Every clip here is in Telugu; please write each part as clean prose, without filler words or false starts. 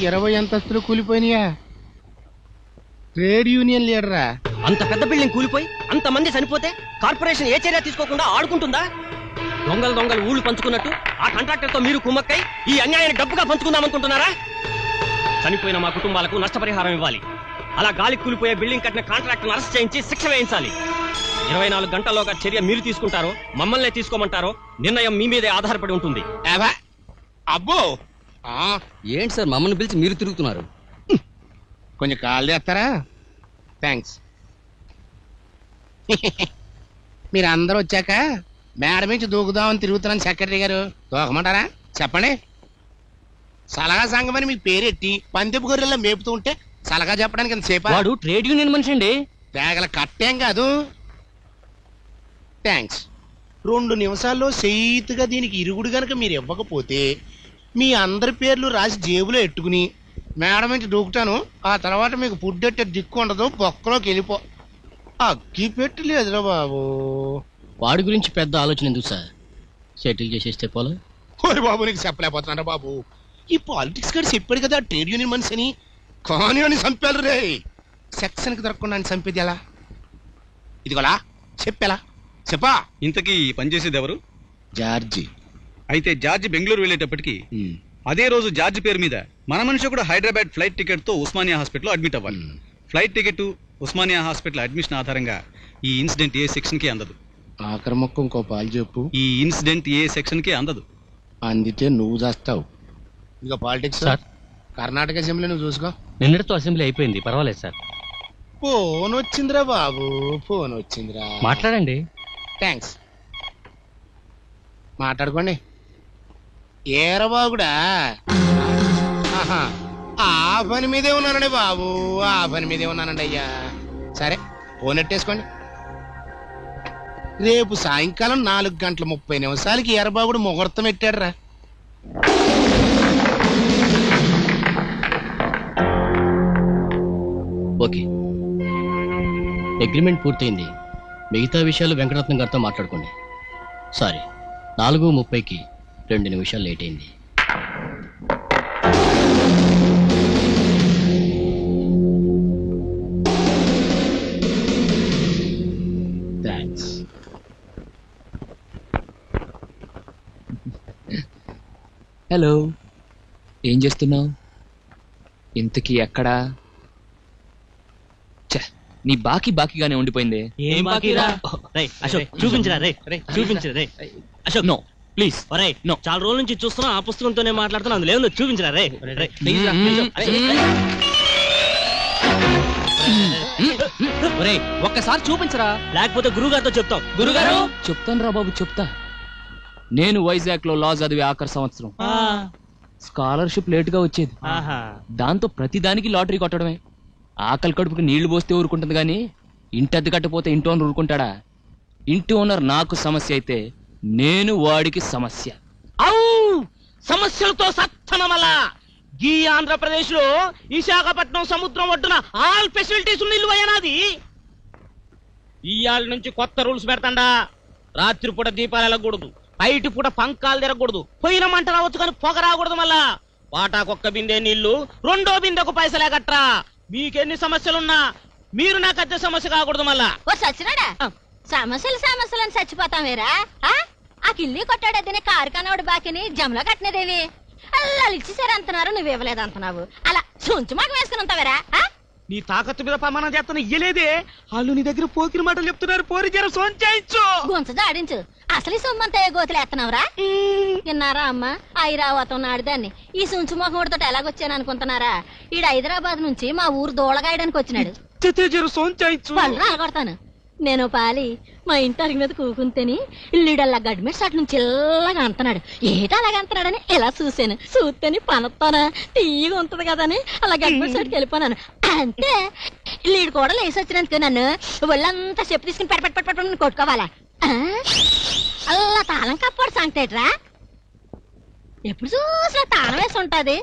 20 అంతస్తులు కూలిపోయినాయా? Trade union లీడరా? అంత పెద్ద బిల్డింగ్ కూలిపోయి అంతమంది చనిపోతే కార్పొరేషన్ ఏ చర్య తీసుకోకుండా ఆడుకుంటుందా? దొంగలు ఊళ్ళు పంచుకున్నట్టు ఆ కాంట్రాక్టర్ తో మీరు కుమ్మక్కై ఈ అన్యాయాన్ని డబ్బుగా పంచుకుందామనుకుంటున్నారా? చనిపోయిన మా కుటుంబాలకు నష్టపరిహారం ఇవ్వాలి. అలా గాలి కూలిపోయే బిల్డింగ్ కట్టిన కాంట్రాక్టర్ అరెస్ట్ చేయించి శిక్ష వేయించాలి. 24 గంటల్లోగా చర్య మీరు తీసుకుంటారో మమ్మల్నే తీసుకోమంటారో నిర్ణయం మీ మీదే ఆధారపడి ఉంటుంది. అబ్బో ఏంటి సార్ మమ్మల్ని పిలిచి మీరు తిరుగుతున్నారు? కొంచెం కాల్ చేస్తారా? థ్యాంక్స్. మీరు అందరూ వచ్చాక మేడ నుంచి దూకుదామని తిరుగుతున్నాను సెక్రటరీ గారు. దూకమంటారా? చెప్పండి. సలహా సంఘం అని మీకు పేరెట్టి పందెపు గొర్రెల్లో మేపుతూ ఉంటే సలహా చెప్పడానికి ఎంత సేపు? వాడు ట్రేడ్ యూనియన్ మనిషి అండి. తేగల కట్టేం కాదు. థ్యాంక్స్. 2 నిమిషాల్లో సెయితుగా దీనికి ఇరుగుడు గనక మీరు ఇవ్వకపోతే మీ అందరి పేర్లు రాసి జేబులో ఎట్టుకుని మేడం నుంచి దూకుతాను. ఆ తర్వాత మీకు ఫుడ్ ఎట్టే దిక్కు ఉండదు. బొక్కలోకి వెళ్ళిపో. అగ్గి పెట్టలేదురా బాబు. వాడి గురించి పెద్ద ఆలోచన ఎందుకు సార్? సెటిల్ చేసేస్తే పోలే. ఓరి బాబు నీకు చెప్పలేకపోతున్నారా బాబు? ఈ పాలిటిక్స్ గారు చెప్పాడు కదా ట్రేడ్ యూనియన్ మనిషి అని. కానీ అని చంపారు రే. సెక్షన్కి దొరకకుండా అని చంపేది ఎలా? ఇదిగోలా చెప్పేలా చెప్పా. ఇంతకీ పనిచేసేది ఎవరు? జార్జి. అయితే జార్జి బెంగళూరు వెళ్ళేటప్పటికి అదే రోజు జార్జి పేరు మీద మన మనిషి కూడా హైదరాబాద్ ఫ్లైట్ టికెట్ తో ఉస్మానియా హాస్పిటల్ అడ్మిట్ అవ్వాలి. Flight ticket Osmania hospital admission ఆధారంగా ఈ ఇన్సిడెంట్ ఏ సెక్షన్ కి అందదు. ఆఖరి మొక్క ఇంకో పాలు చెప్పు. ఈ ఇన్సిడెంట్ ఏ సెక్షన్ కి అందదు. అందితే నువ్వు చేస్తావు. ఇక పాలిటిక్స్ సార్ కర్ణాటక అసెంబ్లీ నువ్వు చూసుకో. నిన్నటితో అసెంబ్లీ అయిపోయింది, పర్వాలేదు సార్. ఫోన్ వచ్చిందిరా బాబు, ఫోన్ వచ్చిందిరా. మాట్లాడండి. థ్యాంక్స్. మాట్లాడుకోండి. ఏరా బాగుడా? ఆ పని మీదే ఉన్నానండి బాబు, ఆ పని మీదే ఉన్నానండి అయ్యా. సరే ఫోన్ ఎట్టేసుకోండి. రేపు సాయంకాలం 4:30 ఎర్రబాగుడు ముహూర్తం పెట్టాడు రా. ఓకే, అగ్రిమెంట్ పూర్తయింది. మిగతా విషయాలు వెంకటరత్నం గారితో మాట్లాడుకోండి. సారీ, 4:30కి 2 నిమిషాలు లేట్ అయింది. థ్యాంక్స్. హలో, ఏం చేస్తున్నావు? ఇంతకీ ఎక్కడా? నీ బాకీగానే ఉండిపోయింది. ఏం బాకీరా? అశోక్ చూపించరా రే, చూపించరా రే. Ashok no please. నో, చాలా రోజుల నుంచి చూస్తున్నా, ఆ పుస్తకంతోనే మాట్లాడుతున్నా, అందులో ఏముందో చూపించరా రే. ఒక్కసారి చూపించరా, లేకపోతే గురుగారితో చెప్తాం. గురుగారు చెప్తాను రా బాబు, చెప్తా. నేను వైజాగ్ లో లా చదివే ఆఖరి సంవత్సరం. స్కాలర్షిప్ లేట్ గా వచ్చేది. దాంతో ప్రతిదానికి లాటరీ కొట్టడమే. ఆకలి కడుపుకి నీళ్లు పోస్తే ఊరుకుంటుంది గాని ఇంటి అద్దె కట్టపోతే ఇంటి ఓనర్ ఊరుకుంటాడా? ఇంటి ఓనర్ నాకు సమస్య అయితే నేను వాడికి సమస్య. సమస్యలతో సత్తనమల ఈ ఆంధ్రప్రదేశ్ లో విశాఖపట్నం సముద్రం ఒడ్డున ఆల్ ఫెసిలిటీస్ ఉన్న ఇల్లు అయ్యానాది. ఇవాళ నుంచి కొత్త రూల్స్ పెడతాండా. రాత్రిపూట దీపాలు వెళ్ళకూడదు, బయట పూట పంకాలు తిరగకూడదు, పొయ్యిన మంట రావచ్చు కానీ పొగ రాకూడదు. మళ్ళా వాటాకొక్క బిందె నీళ్లు, 2వ బిందెకు పైసలే కట్టరా. మీకెన్ని సమస్యలున్నా మీరు నాకు అద్దె సమస్య కాకూడదు. మళ్ళా సచ్చినాడా సమస్యలని చచ్చిపోతాం వేరా? ఆ కిల్లి కొట్టాడద్దనే కారు కనవాడు బాకిని జమలో కట్టినదేవి అలా ఇచ్చేసారు అంటున్నారు, నువ్వేవలేదు అంటున్నావు. అలా చుంచు మాకు వేసుకుని ఉంటావేరా? నీ తాకత్తు మీద ప్రమాణం చేస్తాను ఇయ్యలేదే. వాళ్ళు నీ దగ్గర పోకిరి మాటలు చెప్తున్నారు. పోరి జర సోంచాయించు, గుంచ జాడించు. అసలు ఈ సొమ్మంతా గోతులు ఎత్తనవరా? విన్నారా అమ్మ, ఐరావతం నాడుదాన్ని ఈ సుంచు మొహముడితో ఎలాగొచ్చాను అనుకుంటున్నారా? ఈడు హైదరాబాద్ నుంచి మా ఊరు దోళగాయడానికి వచ్చినాడు. వాళ్ళు రాలగొడతాను. నేను పాలి మా ఇంటి అరిగి మీద కూకుంటేని ఇల్లుడల్లా గడ్మెట్స్ అటు నుంచి ఇల్లగా అంటున్నాడు. ఏటా అలాగ అంటున్నాడని ఇలా చూసాను. చూస్తేని పనొత్తానా తీయగా ఉంటది కదని అలా గడ్మెట్స్ అటుకి వెళ్ళిపోనాను. అంతే, లీడు కూడా లేసి వచ్చినందుకు నన్ను ఒళ్ళంతా చెప్పు తీసుకుని పెట్టి కొట్టుకోవాలా? అలా తాళం కప్పాడు సంగతేట్రా. ఎప్పుడు చూసినా తాళం వేసి ఉంటది.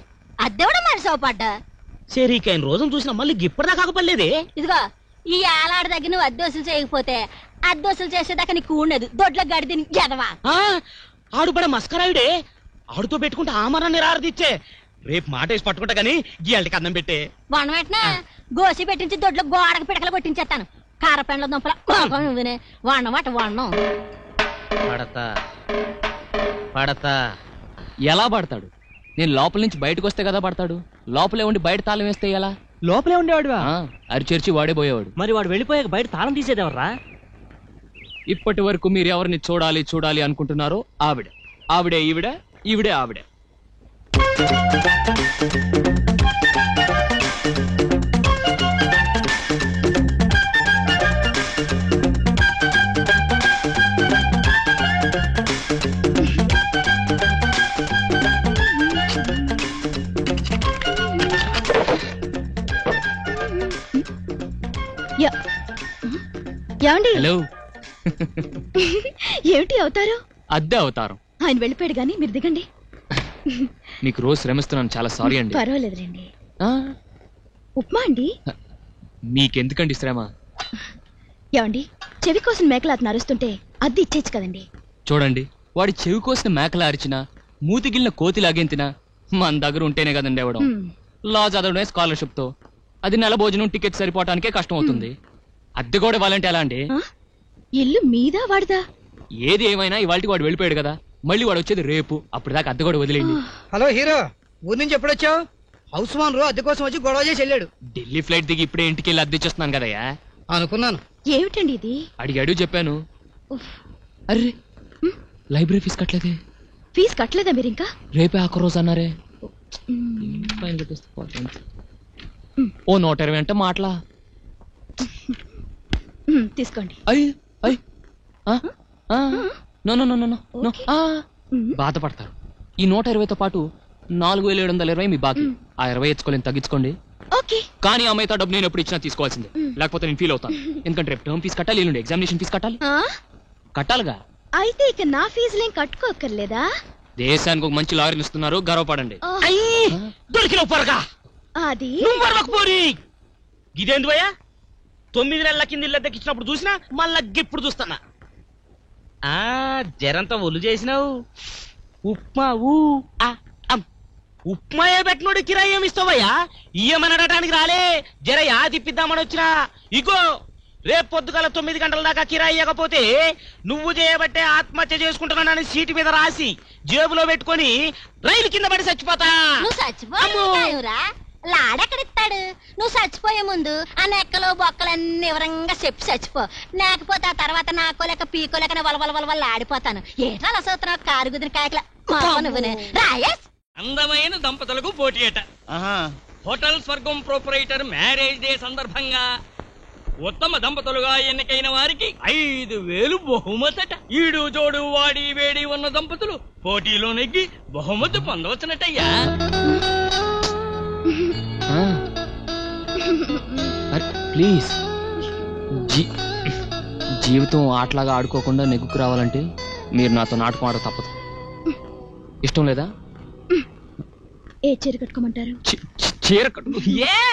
అద్దెవడం మరి సోపడ్డా సరికైన రోజును చూసినా మళ్ళీ గిప్పటిదా కాకపోలేదే. ఇదిగో ఈ ఏలాడి దగ్గర నువ్వు అద్దోసులు చేయకపోతే అద్దోసులు చేసేదాకా నీకు ఉండదు. దొడ్ల గడిది ఎదవా. ఆడు పడ మస్కరాయుడే. ఆడుతో పెట్టుకుంటే ఆమరాన్ని రారదిచ్చే రేపు మాట వేసి పట్టుకుంటా గానీ గీయాలకి అన్నం పెట్టే. వండం వెంటనే గోసి పెట్టించి దొడ్లో గోడకు పిడకలు కొట్టించేస్తాను. కారపెండ్ల దుంపల నువ్వునే వండం అట వండం. పడతా పడతా. ఎలా పడతాడు? నేను లోపల నుంచి బయటకు వస్తే కదా పడతాడు. లోపలే ఉండి బయట తాళం వేస్తే ఎలా? లోపలే ఉండేవాడువా? అరిచేర్చి వాడే పోయేవాడు. మరి వాడు వెళ్ళిపోయాక బయట తాళం తీసేదేవర్రా? ఇప్పటి వరకు మీరు ఎవరిని చూడాలి చూడాలి అనుకుంటున్నారో ఆవిడే ఈవిడే ఆవిడే. ఏమండి? హలో. ఏమిటి అవుతారు? అద్దె అవతారం. ఆయన వెళ్ళిపోయాడు గాని మీరు దిగండి. మీకు రోజు శ్రమిస్తున్నాను, చాలా సారీ అండి. పర్వాలేదులేండి. ఆ, ఉప్మా అండి. మీకెందుకండి శ్రమ? ఏమండి, చెవి కోసం మేకలు అతను అరుస్తుంటే అద్దె ఇచ్చేచ్చు కదండి. చూడండి, వాడి చెవి కోసిన మేకలా అరిచినా మూతిగిలిన కోతి లాగెంతినా మన దగ్గర ఉంటేనే కదండి ఇవ్వడం. లా చదవడమే స్కాలర్షిప్ తో, అది నెల భోజనం టికెట్ సరిపోవటానికే కష్టం అవుతుంది. అద్దె కూడా ఇవ్వాలంటే ఎలా అండి? ఇల్లు మీదా వాడిదా? ఏది ఏమైనా ఇవాళకి వాడు వెళ్ళిపోయాడు కదా, మళ్ళీ వాడు వచ్చేది రేపు. అప్పుడు దాకా అద్దె కూడా వదిలేండి. హలో హీరో, ఊరి నుంచి ఎప్పుడొచ్చావు? హౌస్ ఓనర్ అద్దె కోసం వచ్చి గొడవ చేసి వెళ్ళాడు. ఢిల్లీ ఫ్లైట్ దిగి ఇప్పుడే ఇంటికి వెళ్ళి అద్దె చేస్తున్నాను కదయ్యా. అనుకున్నాను. ఏమిటండి ఇది? అడిగాడు చెప్పాను. అర్రే, లైబ్రరీ ఫీజు కట్టలేదే. ఫీజు కట్టలేదా మీరు ఇంకా? రేపే ఆఖరి రోజు అన్నారే. ఓ 120 అంటే మాటలా? తీసుకోండి. బాధపడతారు. ఈ 120తో పాటు 4720 మీ బాకీ. ఆ 20 ఇచ్చుకోలేని తగ్గించుకోండి. కానీ ఆ మిగతా డబ్బు నేను ఎప్పుడు ఇచ్చినా తీసుకోవాల్సిందే, లేకపోతే నేను ఫీల్ అవుతాను. ఎందుకంటే రేపు టర్మ్ ఫీజు కట్టాలి, ఎల్లుండి ఎగ్జామినేషన్ ఫీజు కట్టాలి. కట్టాలిగా. అయితే ఇక నా ఫీజులేం కట్టుకోక్కర్లేదా? దేశానికి ఒక మంచి లాయర్ని ఇస్తున్నారు, గర్వపడండి. దొరికిన పొరగా అది ఇదేంది భయ్యా? 9 నెలల కింద ఇల్లు దక్కించినప్పుడు చూసినా, మళ్ళా ఇప్పుడు చూస్తున్నా. జరంతా ఒళ్ళు చేసినావు. ఉప్మా ఉప్మాయే పెట్టినోడు కిరాయి ఏమి ఇస్తావయ్యా? ఇయ్యమనడానికి రాలే, జర యా తిప్పిద్దామని వచ్చినా. ఇగో రేపు పొద్దుగల 9 గంటల దాకా కిరాయి ఇవ్వకపోతే నువ్వు చేయబట్టే ఆత్మహత్య చేసుకుంటున్నానని సీటు మీద రాసి జేబులో పెట్టుకొని రైలు కింద పడి చచ్చిపోతా. నువ్వు చచ్చిపోయావురా? లాడెక్కడిస్తాడు? నువ్వు చచ్చిపోయే ముందు ఆ నెక్కలు బొక్కలన్నీ వివరంగా చెప్పి చచ్చిపో. లేకపోతే ఆ తర్వాత నాకోలేక పీకోలేకనే వలవల ఆడిపోతాను. ఏటా అలా సూత్రం కారు గుదిన కాయకల నువ్వునే రాయేష్. అందమైన దంపతులకు పోటీ అట. హోటల్ స్వర్గం ప్రొపరైటర్ మ్యారేజ్ డే సందర్భంగా ఉత్తమ దంపతులుగా ఎన్నికైన వారికి 5000 బహుమతట. ఈడు జోడు వాడి వేడి ఉన్న దంపతులు పోటీలో నెగ్గి బహుమతి పొందవచ్చునటయ్యా. ప్లీజ్, జీవితం ఆటలాగా ఆడుకోకుండా నెగ్గుకు రావాలంటే మీరు నాతో నాటకం ఆడ తప్పదు. ఇష్టం లేదా? ఏ చీర కట్టుకోమంటారు? చీర కట్టు.